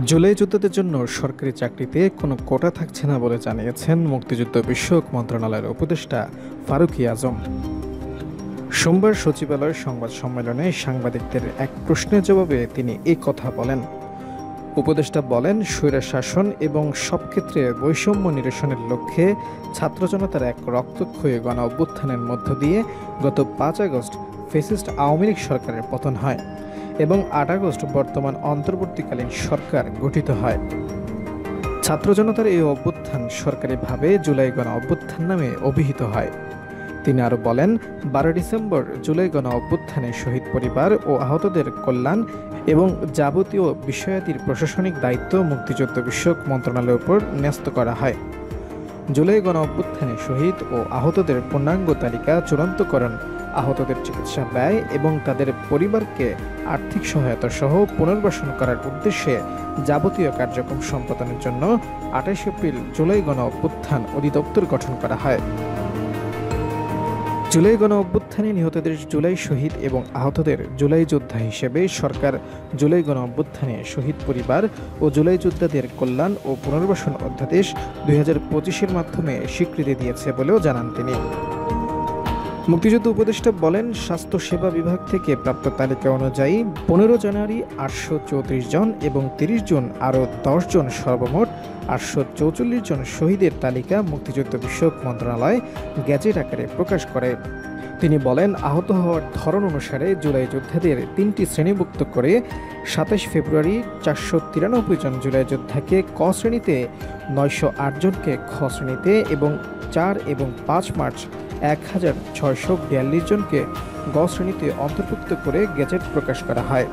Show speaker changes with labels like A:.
A: জুলাই যোদ্ধাদের জন্য সরকারি চাকরিতে কোনো কোটা থাকছে না বলে জানিয়েছেন মুক্তিযুদ্ধ বিষয়ক মন্ত্রণালয়ের উপদেষ্টা ফারুকী আজম। সোমবার সচিবালয়ের সংবাদ সম্মেলনে সাংবাদিকদের এক প্রশ্নের জবাবে তিনি এই কথা বলেন। উপদেষ্টা বলেন, স্বৈরশাসন এবং সব ক্ষেত্রে বৈষম্য নিরসনের লক্ষ্যে ছাত্র জনতার এক রক্তক্ষয়ী গণ অভ্যুত্থানের মধ্য দিয়ে গত ৫ আগস্ট ফ্যাসিস্ট আওয়ামী লীগ সরকারের পতন হয় এবং ৮ আগস্ট বর্তমান অন্তর্বর্তীকালীন সরকার গঠিত হয়। ছাত্র জনতার এই অভ্যুত্থান সরকারিভাবে জুলাই গণ অভ্যুত্থান নামে অভিহিত হয়। তিনি আরও বলেন, ১২ ডিসেম্বর জুলাই গণ অভ্যুত্থানে শহীদ পরিবার ও আহতদের কল্যাণ এবং যাবতীয় বিষয়াদির প্রশাসনিক দায়িত্ব মুক্তিযুদ্ধ বিষয়ক মন্ত্রণালয়ের উপর ন্যস্ত করা হয়। জুলাই গণ অভ্যুত্থানে শহীদ ও আহতদের পূর্ণাঙ্গ তালিকা চূড়ান্তকরণ, আহতদের চিকিৎসা ব্যয় এবং তাদের পরিবারকে আর্থিক সহায়তা সহ পুনর্বাসন করার উদ্দেশ্যে যাবতীয় কার্যক্রম সম্পাদনের জন্য ২৮ এপ্রিল জুলাই গণ অভ্যুত্থান অধিদপ্তর গঠন করা হয়। জুলাই গণ অভ্যুত্থানে নিহতদের জুলাই শহীদ এবং আহতদের জুলাই যোদ্ধা হিসেবে সরকার জুলাই গণ অভ্যুত্থানে শহীদ পরিবার ও জুলাই যোদ্ধাদের কল্যাণ ও পুনর্বাসন অধ্যাদেশ ২০২৫-এর মাধ্যমে স্বীকৃতি দিয়েছে বলেও জানান তিনি। মুক্তিযুদ্ধ উপদেষ্টা বলেন, স্বাস্থ্য সেবা বিভাগ থেকে প্রাপ্ত তালিকা অনুযায়ী ১৫ জানুয়ারি ৮৩৪ জন এবং ৩০ জুন আরও ১০ জন সর্বমোট ৮৪৪ জন শহীদের তালিকা মুক্তিযুদ্ধ বিষয়ক মন্ত্রণালয় গ্যাজেট আকারে প্রকাশ করে। তিনি বলেন, আহত হওয়ার ধরন অনুসারে জুলাই যোদ্ধাদের ৩টি শ্রেণীভুক্ত করে ২৭ ফেব্রুয়ারি ৪৯৩ জন জুলাই যোদ্ধাকে ক শ্রেণীতে, ৯০৮ জনকে খ শ্রেণীতে এবং ৪ এবং ৫ মার্চ ১৬৪২ জনকে গ শ্রেণীতে অন্তর্ভুক্ত করে গেজেট প্রকাশ করা হয়।